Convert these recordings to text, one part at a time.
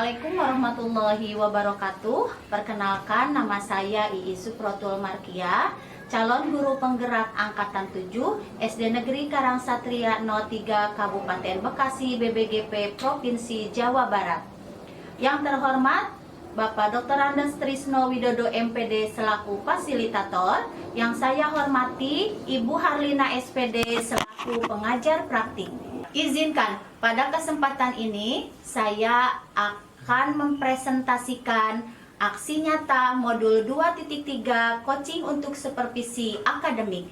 Assalamualaikum warahmatullahi wabarakatuh. Perkenalkan, nama saya Ii Suprotul Markia, calon guru penggerak Angkatan 7 SD Negeri Karangsatria 03 Kabupaten Bekasi BBGP Provinsi Jawa Barat. Yang terhormat Bapak Dr. Andes Trisno Widodo MPD selaku fasilitator, yang saya hormati Ibu Harlina SPD selaku pengajar praktik. Izinkan pada kesempatan ini saya akan mempresentasikan aksi nyata modul 2.3 coaching untuk supervisi akademik.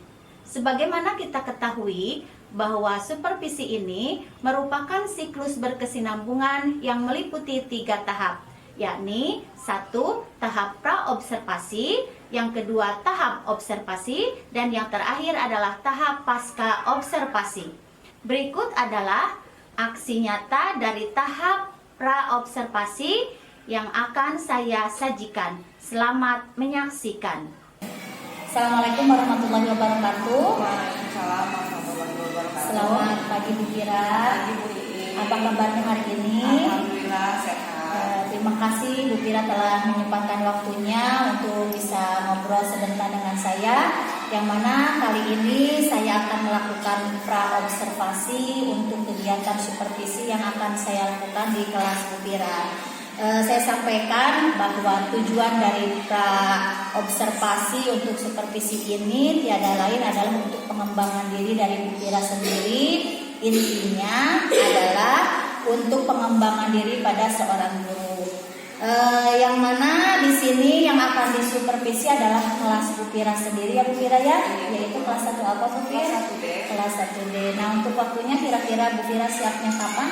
Sebagaimana kita ketahui bahwa supervisi ini merupakan siklus berkesinambungan yang meliputi 3 tahap, yakni 1. Tahap pra-observasi, yang kedua tahap observasi, dan yang terakhir adalah tahap pasca observasi. Berikut adalah aksi nyata dari tahap pra-observasi yang akan saya sajikan. Selamat menyaksikan. Assalamualaikum warahmatullahi wabarakatuh. Waalaikumsalam warahmatullahi wabarakatuh. Selamat pagi Bu Kira. Apa kabarnya hari ini? Alhamdulillah sehat. Terima kasih Bu Kira telah menyempatkan waktunya untuk bisa ngobrol sebentar dengan saya, yang mana kali ini saya akan melakukan pra-observasi untuk kegiatan supervisi yang akan saya lakukan di kelas Bu Kira. Saya sampaikan bahwa tujuan dari pra-observasi untuk supervisi ini tiada lain adalah untuk pengembangan diri dari Bu Kira sendiri. Intinya adalah untuk pengembangan diri pada seorang guru. Yang mana di sini yang akan disupervisi adalah kelas Bu Kira sendiri ya Bu Kira ya, yaitu kelas 1 apa Bu Kira? Kelas 1D. Kelas 1D. Nah, untuk waktunya kira-kira Bu Kira siapnya kapan?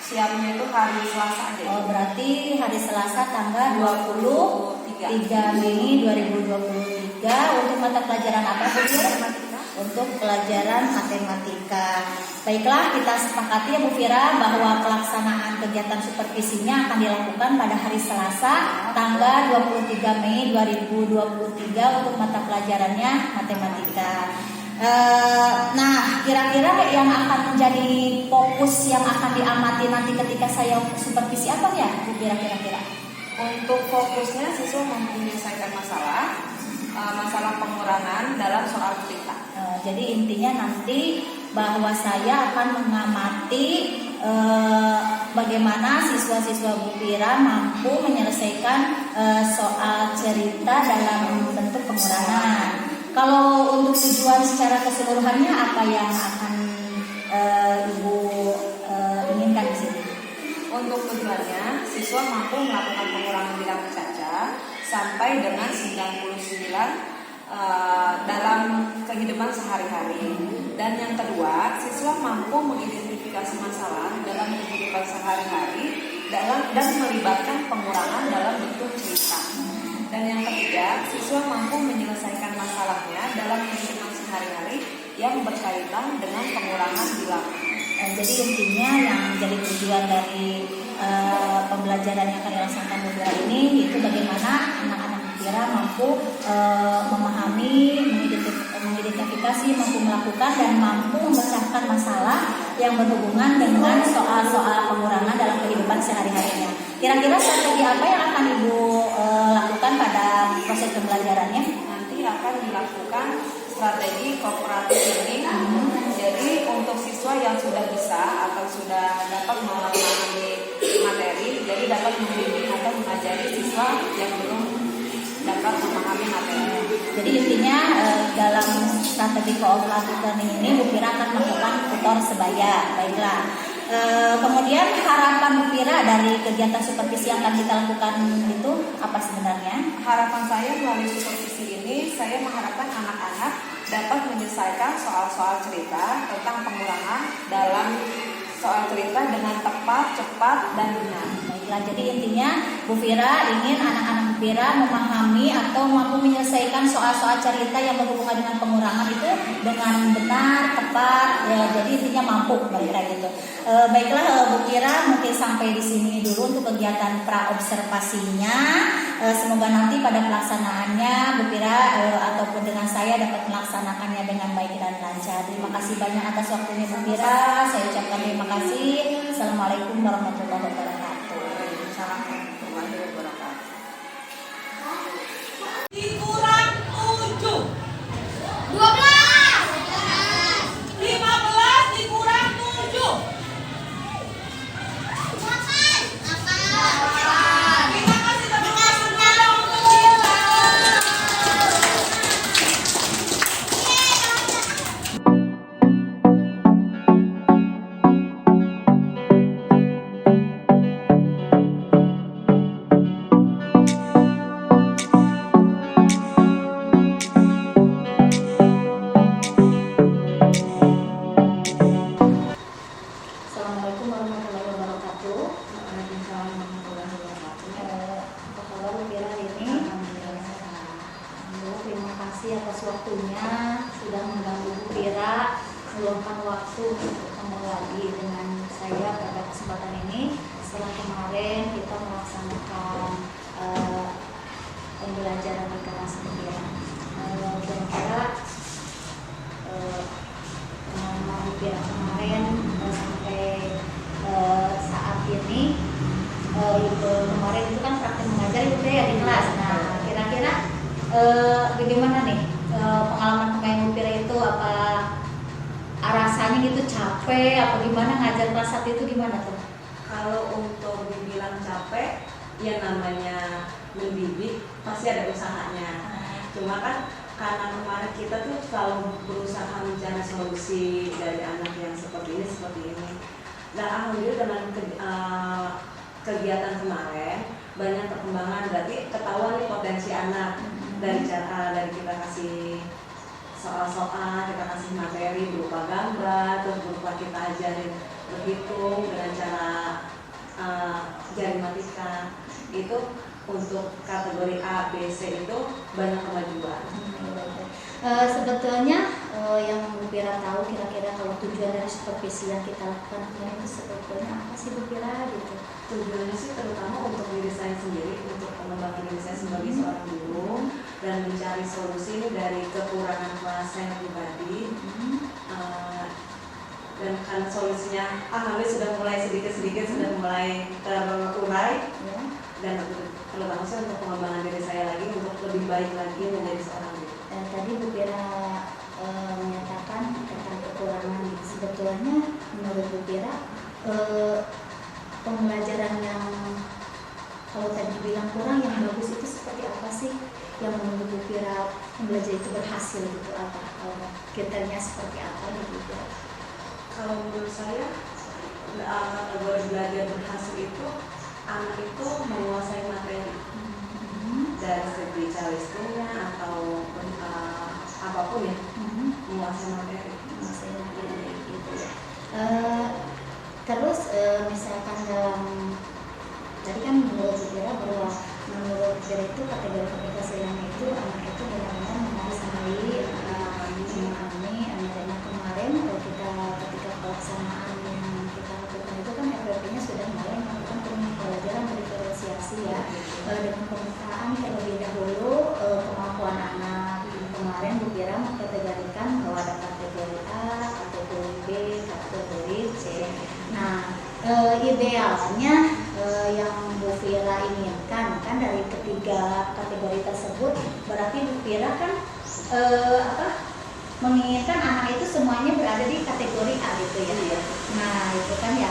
Siapnya itu hari Selasa aja. Oh, berarti hari Selasa tanggal 23 Mei 2023 untuk mata pelajaran apa Bu Kira? Untuk pelajaran matematika. Baiklah, kita sepakati ya Bu Kira bahwa pelaksanaan kegiatan supervisinya akan dilakukan pada hari Selasa tanggal 23 Mei 2023 untuk mata pelajarannya matematika. Nah, kira-kira yang akan menjadi fokus yang akan diamati nanti ketika saya supervisi apa ya Bu Kira kira-kira? Untuk fokusnya siswa mampu menyelesaikan masalah pengurangan dalam soal cerita. Jadi intinya nanti bahwa saya akan mengamati bagaimana siswa-siswa Bu Kira mampu menyelesaikan soal cerita dalam bentuk pengurangan. Kalau untuk tujuan secara keseluruhannya apa yang akan Ibu inginkan di sini? Untuk tujuannya, siswa mampu melakukan pengurangan bilangan caca sampai dengan 99 dalam kehidupan sehari-hari. Dan yang kedua, siswa mampu mengidentifikasi masalah dalam kehidupan sehari-hari dan melibatkan pengurangan dalam bentuk cerita. Dan yang ketiga, siswa mampu menyelesaikan masalahnya dalam kehidupan sehari-hari yang berkaitan dengan pengurangan bilangan. Jadi intinya yang menjadi tujuan dari pembelajaran yang akan dilaksanakan Bu Kira ini yaitu bagaimana anak-anak Bu Kira mampu memahami, mengidentifikasi, mampu melakukan dan mampu memecahkan masalah yang berhubungan dengan soal-soal pengurangan dalam kehidupan sehari-harinya. Kira-kira strategi apa yang akan Ibu lakukan pada proses pembelajarannya? Nanti akan dilakukan strategi kooperatif learning. Jadi untuk siswa yang sudah bisa atau sudah dapat memahami materi, jadi dapat membimbing atau mengajari siswa yang belum dapat memahami materi. Jadi intinya dalam strategi kooperatif learning ini Bu Kira akan melakukan tutor sebaya. Baiklah. Kemudian harapan Bu Kira dari kegiatan supervisi yang akan kita lakukan itu apa sebenarnya? Harapan saya melalui supervisi ini, saya mengharapkan anak-anak dapat menyelesaikan soal-soal cerita tentang pengurangan dalam soal cerita dengan tepat, cepat, dan benar. Baiklah, jadi intinya Bu Kira ingin anak-anak Bu Kira memahami atau mampu menyelesaikan soal-soal cerita yang berhubungan dengan pengurangan itu dengan benar, tepat, ya, jadi intinya mampu kira-kira gitu. Baiklah Bu Kira, mungkin sampai di sini dulu untuk kegiatan pra-observasinya. Semoga nanti pada pelaksanaannya Bu Kira ataupun dengan saya dapat melaksanakannya dengan baik dan lancar. Terima kasih banyak atas waktunya Bu Kira. Saya ucapkan terima kasih. Assalamualaikum warahmatullahi wabarakatuh. warahmatullahi wabarakatuh. Dikurang 7, 12, 15 dikurang 7. 8. Kita kasih tepuk tangan dulu untuk kita. Assalamualaikum warahmatullahi wabarakatuh. Waalaikumsalam warahmatullahi wabarakatuh. Apa kabar Bu Pira hari ini? Alhamdulillah, terima kasih atas waktunya sudah mengganggu Bu Pira, meluangkan waktu untuk ketemu lagi dengan saya pada kesempatan ini. Setelah kemarin kita melaksanakan pembelajaran di kelas 9. Kira-kira pengalaman Bu Pira kemarin sampai saat ini itu kemarin itu kan praktek mengajar itu ya di kelas. Nah, kira-kira bagaimana nih pengalaman kemarin Bu Pira itu, apa rasanya gitu, capek apa gimana ngajar kelas 1 itu gimana tuh? Kalau untuk dibilang capek, ya namanya mendidik pasti ada usahanya. Cuma kan karena kemarin kita tuh selalu berusaha mencari solusi dari anak yang seperti ini. Nah, alhamdulillah dengan kegiatan kemarin banyak perkembangan, berarti ketahuan nih potensi anak dari kita kasih soal-soal, kita kasih materi berupa gambar, terus berupa kita ajarin berhitung dengan cara jarimatika. Itu untuk kategori A, B, C itu banyak kemajuan. Sebetulnya yang Bu Pira tahu kira-kira kalau tujuan dari supervisi yang kita lakukan kemarin itu sebetulnya apa sih Bu Pira gitu? Tujuannya sih terutama untuk diri saya sendiri, untuk mengembangkan diri saya sebagai seorang guru dan mencari solusi ini dari kekurangan kelas saya pribadi. Dan karena solusinya alhamdulillah sudah mulai sedikit-sedikit sudah mulai terurai, Ya. dan terutama sih untuk pengembangan diri saya lagi untuk lebih baik lagi menjadi seorang guru. Tadi Bu Pira menyatakan tentang kekurangan gitu. Sebetulnya menurut Bu Pira pembelajaran yang kalau tadi bilang kurang, yang bagus itu seperti apa sih? Yang menurut Bu Pira pembelajaran itu berhasil gitu, apa kriterianya seperti apa gitu Bu Pira? Kalau menurut saya kategori belajar berhasil itu anak itu menguasai materi dari segi calisthenia atau apapun ya, menguasai materi. Gitu ya. Terus misalkan dalam tadi kan menurut Bu Pira bahwa menurut Bu Pira itu kategori keberhasilan itu anak itu benar-benar menguasai memahami anak kemarin kita ketika pelaksanaan yang kita lakukan itu kan FWP-nya sudah mulai melakukan pembelajaran diferensiasi ya, dengan pemetaan terlebih dahulu kemampuan anak. Kemarin Bu Pira mengkategorikan bahwa ada kategori A, kategori B, kategori C. Nah, idealnya yang Bu Pira inginkan kan dari ketiga kategori tersebut, berarti Bu Pira kan menginginkan anak itu semuanya berada di kategori A gitu ya. Nah, itu kan ya.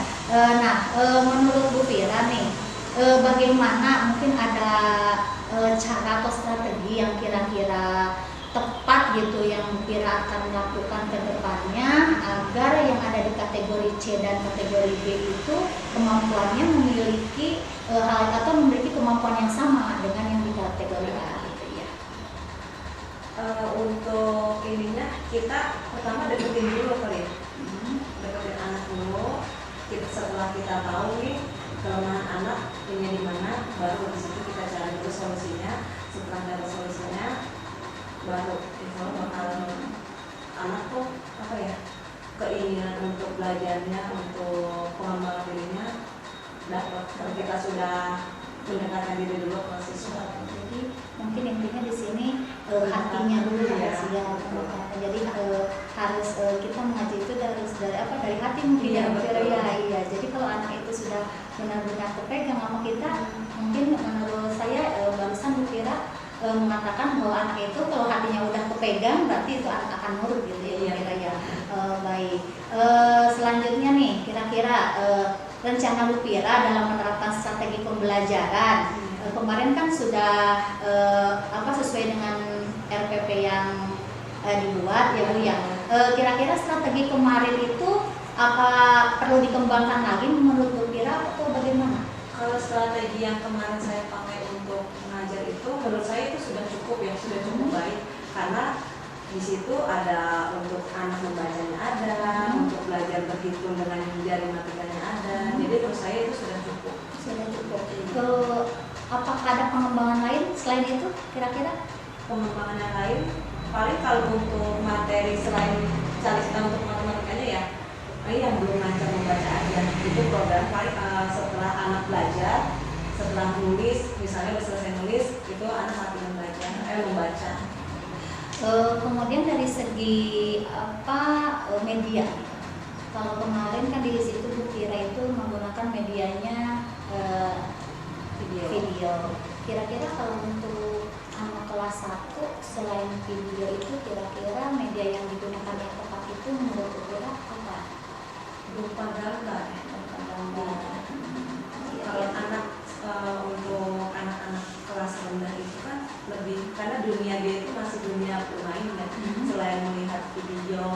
Menurut Bu Pira nih, bagaimana mungkin ada cara atau strategi yang kira-kira tepat gitu yang Bu Pira akan lakukan ke depannya agar yang ada di kategori C dan kategori B itu kemampuannya memiliki hal atau memiliki kemampuan yang sama dengan yang di kategori A gitu ya. Untuk ininya kita pertama deketin dulu kali ya. Deketin anak dulu. Setelah kita tahu nih kelemahan anak ini di mana, baru di situ kita cari dulu solusinya. Setelah ada solusinya, baru itu bakal anak tuh apa ya, keinginan untuk belajarnya, untuk pengembangan dirinya dapat. Kalau kita sudah mendekatkan diri dulu ke siswa. Jadi mungkin intinya di sini hatinya dulu ya, ya. Jadi harus kita mengaji itu dari hati mungkin Iya, ya, Bu Fira, betul. ya. Iya. Jadi kalau anak itu sudah benar-benar kepegang sama kita, mungkin menurut saya barusan Bu Fira mengatakan bahwa anak itu kalau hatinya udah kepegang berarti itu anak akan nurut gitu ya, Bu Iya. Fira, ya. Baik. Selanjutnya nih, kira-kira rencana Bu Fira dalam menerapkan strategi pembelajaran. Kemarin kan sudah sesuai dengan RPP yang dibuat ya Bu ya. Kira-kira strategi kemarin itu apa perlu dikembangkan lagi menurut Bu Fira atau bagaimana? Kalau strategi yang kemarin saya pakai untuk mengajar itu, menurut saya itu sudah cukup ya, sudah cukup baik, karena di situ ada untuk anak membacanya ada, untuk belajar berhitung dengan jari matikanya ada. Jadi menurut saya itu sudah cukup. Sudah cukup. Apakah ada pengembangan lain selain itu kira-kira? Pengembangan yang lain, paling kalau untuk materi selain cari-cita untuk matematikanya ya, yang belum lancar membaca aja. Itu program paling setelah anak belajar, setelah nulis, misalnya udah selesai nulis, itu anak latihan membaca. Kemudian dari segi media, kalau kemarin kan di situ Bu Fira itu menggunakan medianya video. Kira-kira kalau untuk anak kelas 1 selain video itu kira-kira media yang digunakan yang tepat itu menurut Bu Fira apa? Berupa gambar. Berupa gambar. Kalau anak untuk anak-anak kelas rendah itu kan lebih, karena dunia dia itu masih dunia bermain kan. Selain melihat video,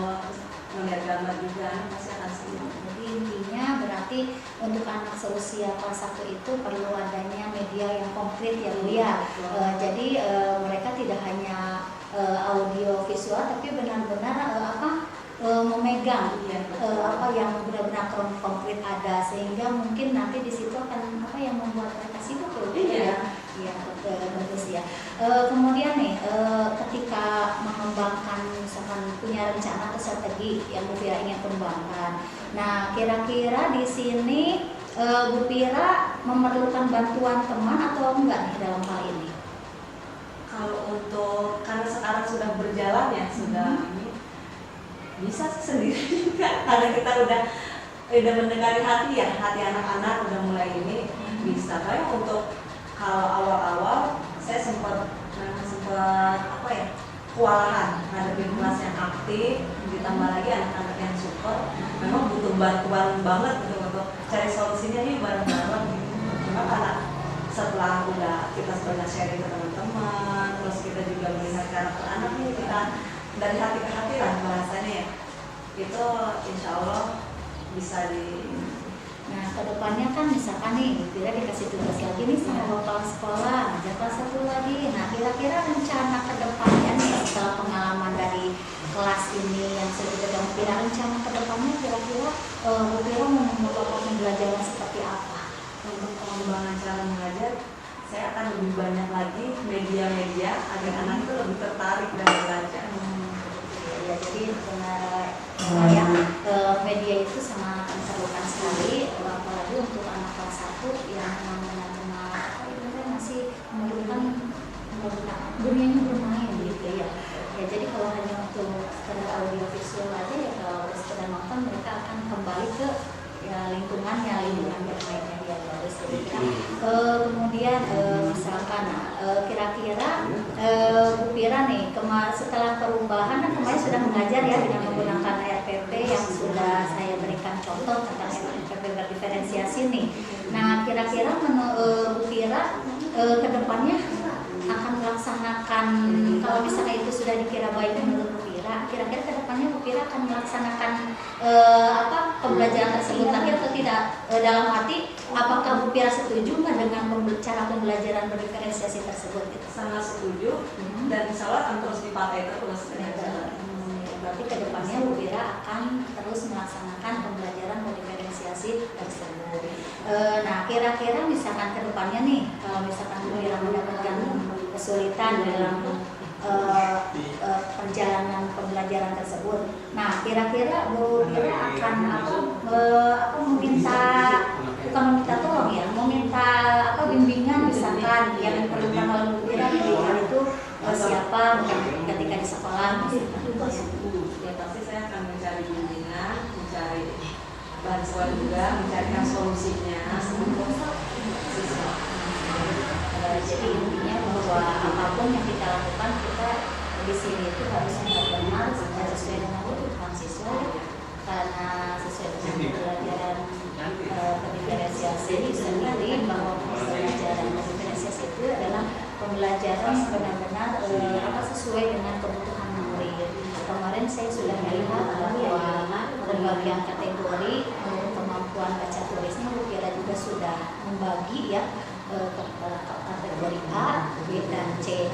melihat gambar juga pasti akan senang. Jadi intinya berarti untuk anak seusia kelas 1 itu perlu adanya media yang konkret ya Bu ya. Jadi mereka tidak hanya audio visual tapi benar-benar memegang apa yang benar-benar konkret ada, sehingga mungkin nanti di situ akan yang membuat mereka sibuk ya. Iya, bagus ya. Kemudian nih, ketika mengembangkan misalkan punya rencana atau strategi yang Bu Fira ingin kembangkan. Nah, kira-kira di sini Bu Fira memerlukan bantuan teman atau enggak nih dalam hal ini? Kalau untuk, karena sekarang sudah berjalan ya, sudah ini bisa sih sendiri juga, karena kita udah mendekati hati ya, hati anak-anak udah mulai ini bisa. Kayak untuk kalau awal-awal saya sempat kewalahan ngadepin kelas yang aktif, ditambah lagi anak-anak yang super, memang butuh bantuan banget untuk cari solusinya nih bareng-bareng gitu. Cuma karena setelah kita sudah sharing ke teman-teman, terus kita juga melihat karakter anak nih, kita dari hati ke hati lah bahasanya ya, itu insya Allah bisa di. Nah, kedepannya kan misalkan nih, Fira dikasih tugas lagi nih sama kepala sekolah, ngajar kelas 1 lagi. Nah, kira-kira rencana kedepannya nih setelah pengalaman dari kelas ini yang sudah dipegang Fira, rencana kedepannya kira-kira Bu Fira mau membawa pembelajaran seperti apa? Untuk pengembangan cara mengajar, saya akan lebih banyak lagi media-media agar anak itu lebih tertarik dan belajar. Ya, jadi benar media itu sangat diperlukan sekali, apalagi untuk anak kelas 1 yang benar-benar masih memerlukan dunianya bermain gitu ya. Ya, jadi kalau hanya untuk sekedar audio visual aja ya, kalau sekedar nonton mereka akan kembali ke lingkungan bermainnya dia bagus. Kemudian misalkan kira-kira Bu Fira nih setelah perubahan kan kemarin sudah mengajar ya dengan menggunakan RPP yang sudah saya berikan contoh tentang RPP berdiferensiasi nih. Nah, kira-kira Bu Fira kedepannya akan melaksanakan, kalau misalnya itu sudah dikira baik menurut Bu Fira, kira-kira kedepannya Bu Fira akan melaksanakan pembelajaran tersebut lagi atau tidak? Dalam arti, apakah Bu Fira setuju nggak dengan cara pembelajaran berdiferensiasi tersebut? Gitu? Sangat setuju dan insya Allah akan terus dipakai terus dengan jalan. Berarti kedepannya Bu Fira akan terus melaksanakan pembelajaran berdiferensiasi tersebut. Nah, kira-kira misalkan kedepannya nih, kalau misalkan Bu Fira mendapatkan kesulitan dalam perjalanan pembelajaran tersebut, nah kira-kira Bu Fira akan bukan meminta tolong ya, meminta bimbingan siapa ketika di sekolah. Ya pasti saya akan mencari bimbingan, mencari bantuan juga, mencarikan solusinya untuk siswa. Jadi intinya bahwa apapun yang kita lakukan, kita di sini itu harus benar-benar sesuai dengan kebutuhan siswa, karena sesuai dengan pelajaran diferensiasi itu sendiri, bahwa pelajaran diferensiasi itu adalah pembelajaran yang benar-benar sesuai dengan kebutuhan murid. Kemarin saya sudah melihat bahwa pembagian kategori kemampuan baca tulisnya Bu Kira juga sudah membagi ya ke kategori A, B, dan C.